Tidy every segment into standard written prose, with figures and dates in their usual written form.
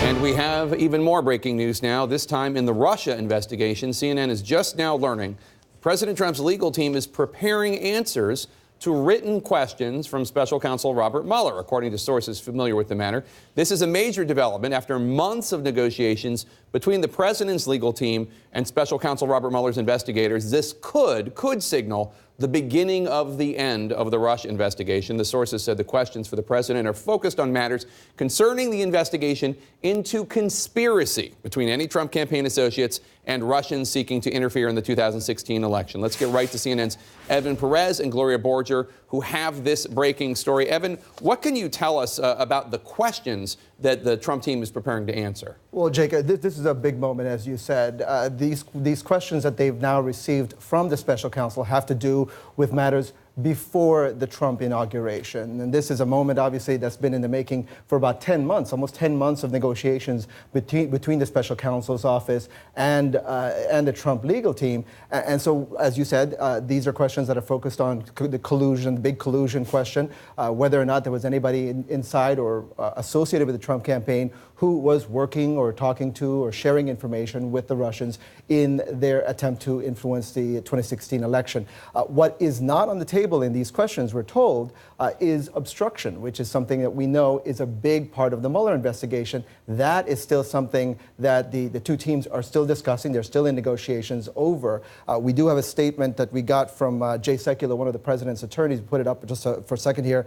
And we have even more breaking news now, this time in the Russia investigation. CNN is just now learning President Trump's legal team is preparing answers to written questions from special counsel Robert Mueller, according to sources familiar with the matter. This is a major development after months of negotiations between the president's legal team and special counsel Robert Mueller's investigators. This could signal the beginning of the end of the Russia investigation. The sources said the questions for the president are focused on matters concerning the investigation into conspiracy between any Trump campaign associates and Russians seeking to interfere in the 2016 election. Let's get right to CNN's Evan Perez and Gloria Borger, who have this breaking story. Evan, what can you tell us about the questions that the Trump team is preparing to answer? Well, Jacob, this is a big moment, as you said. These questions that they've now received from the special counsel have to do with matters before the Trump inauguration. And this is a moment, obviously, that's been in the making for about 10 months, almost 10 months of negotiations between the special counsel's office and the Trump legal team. And so, as you said, these are questions that are focused on the collusion, the big collusion question, whether or not there was anybody inside or associated with the Trump campaign who was working or talking to or sharing information with the Russians in their attempt to influence the 2016 election. What is not on the table in these questions, we're told, is obstruction, which is something that we know is a big part of the Mueller investigation. That is still something that the two teams are still discussing. They're still in negotiations over. We do have a statement that we got from Jay Sekulow, one of the president's attorneys. Put it up just for a second here.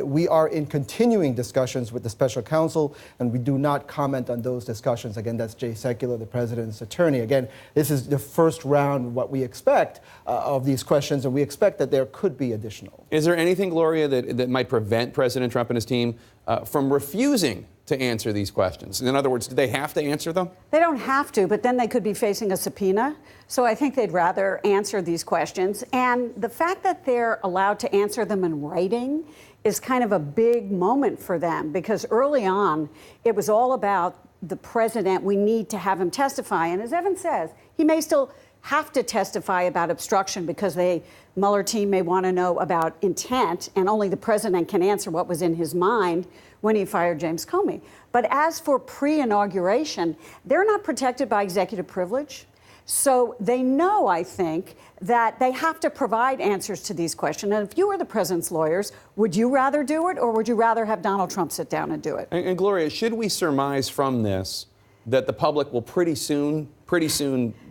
We are in continuing discussions with the special counsel, and we do not comment on those discussions. Again, that's Jay Sekulow, the president's attorney. Again, this is the first round, what we expect of these questions, and we expect that there could be additional. Is there anything, Gloria, that might prevent President Trump and his team from refusing to answer these questions? In other words, do they have to answer them? They don't have to, but then they could be facing a subpoena. So I think they'd rather answer these questions. And the fact that they're allowed to answer them in writing is kind of a big moment for them, because early on, it was all about the president. We need to have him testify. And as Evan says, he may still have to testify about obstruction because the Mueller team may want to know about intent, and only the president can answer what was in his mind when he fired James Comey. But as for pre-inauguration, they're not protected by executive privilege. So they know, I think, that they have to provide answers to these questions. And if you were the president's lawyers, would you rather do it, or would you rather have Donald Trump sit down and do it? And Gloria, should we surmise from this that the public will pretty soon,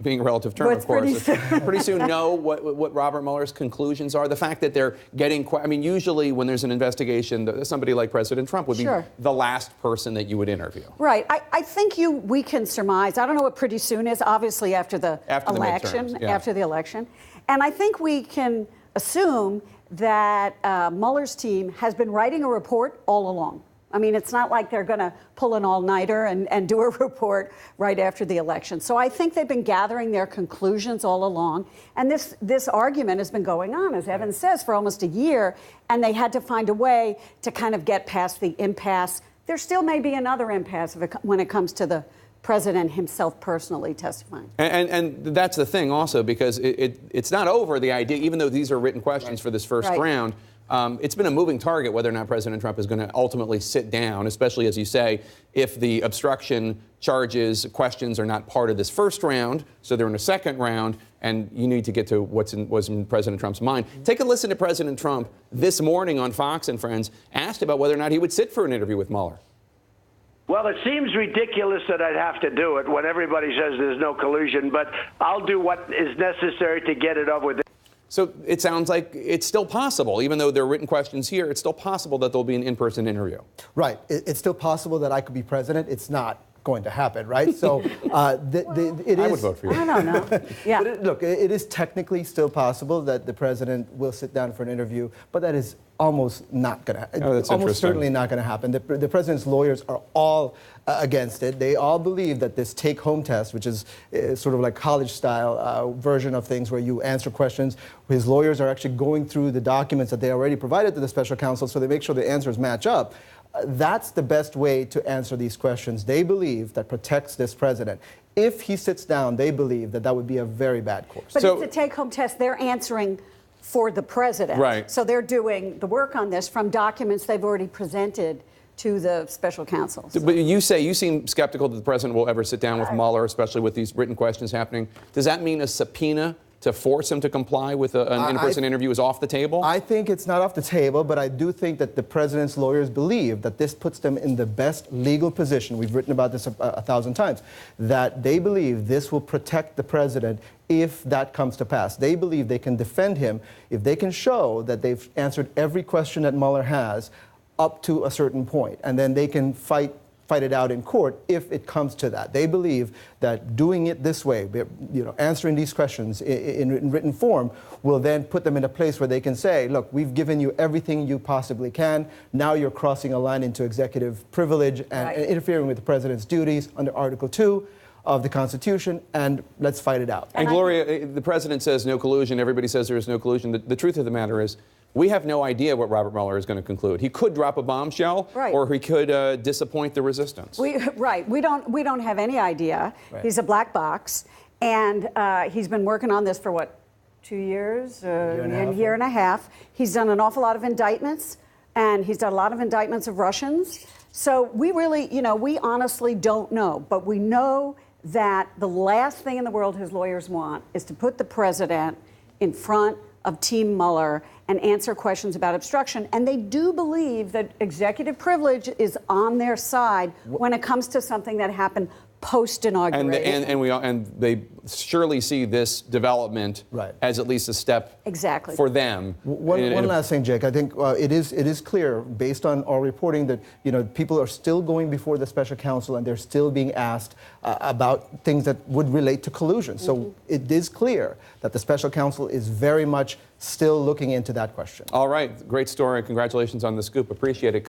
being a relative term, of course, pretty soon know what Robert Mueller's conclusions are? The fact that they're getting, I mean, usually when there's an investigation, somebody like President Trump would be the last person that you would interview. Right. I think we can surmise. I don't know what pretty soon is, obviously after the election. And I think we can assume that Mueller's team has been writing a report all along. I mean, it's not like they're going to pull an all-nighter and do a report right after the election. So I think they've been gathering their conclusions all along. And this argument has been going on, as Evan says, for almost a year. And they had to find a way to kind of get past the impasse. There still may be another impasse when it comes to the president himself personally testifying. And that's the thing also, because it's not over, the idea, even though these are written questions for this first round. It's been a moving target whether or not President Trump is going to ultimately sit down, especially, as you say, if the obstruction charges, questions are not part of this first round, so they're in a second round, and you need to get to what's in President Trump's mind. Take a listen to President Trump this morning on Fox and Friends, asked about whether or not he would sit for an interview with Mueller. Well, it seems ridiculous that I'd have to do it when everybody says there's no collusion, but I'll do what is necessary to get it over with. So it sounds like it's still possible, even though there are written questions here, it's still possible that there'll be an in-person interview. Right. It's still possible that I could be president. It's not going to happen, right? So I would vote for you. I don't know. Yeah. But look, it is technically still possible that the president will sit down for an interview, but that is almost not going to. Oh, that's almost certainly not going to happen. The president's lawyers are all against it. They all believe that this take-home test, which is sort of like college-style version of things where you answer questions, his lawyers are actually going through the documents that they already provided to the special counsel, so they make sure the answers match up. That's the best way to answer these questions, they believe, that protects this president. If he sits down, they believe that that would be a very bad course. But it's a take-home test. They're answering for the president. Right. So they're doing the work on this from documents they've already presented to the special counsel. So. But you seem skeptical that the president will ever sit down with Mueller, especially with these written questions happening. Does that mean a subpoena to force him to comply with an in-person interview is off the table? I think it's not off the table, but I do think that the president's lawyers believe that this puts them in the best legal position. We've written about this a thousand times, that they believe this will protect the president if that comes to pass. They believe they can defend him if they can show that they've answered every question that Mueller has up to a certain point, and then they can fight it out in court if it comes to that. They believe that doing it this way, answering these questions in written form, will then put them in a place where they can say, look, we've given you everything you possibly can. Now you're crossing a line into executive privilege and interfering with the president's duties under Article 2 of the Constitution, and let's fight it out. And Gloria, the president says no collusion. Everybody says there is no collusion. The truth of the matter is, we have no idea what Robert Mueller is going to conclude. He could drop a bombshell, or he could disappoint the resistance. We don't have any idea. Right. He's a black box, and he's been working on this for what, 2 years, year and a half. He's done an awful lot of indictments, and he's done a lot of indictments of Russians. So we really, we honestly don't know, but we know that the last thing in the world his lawyers want is to put the president in front of Team Mueller and answer questions about obstruction. And they do believe that executive privilege is on their side when it comes to something that happened post-inauguration. And they surely see this development as at least a step for them. One last thing, Jake. I think it is clear, based on our reporting, that people are still going before the special counsel and they're still being asked about things that would relate to collusion. So it is clear that the special counsel is very much still looking into that question. All right. Great story. Congratulations on the scoop. Appreciate it.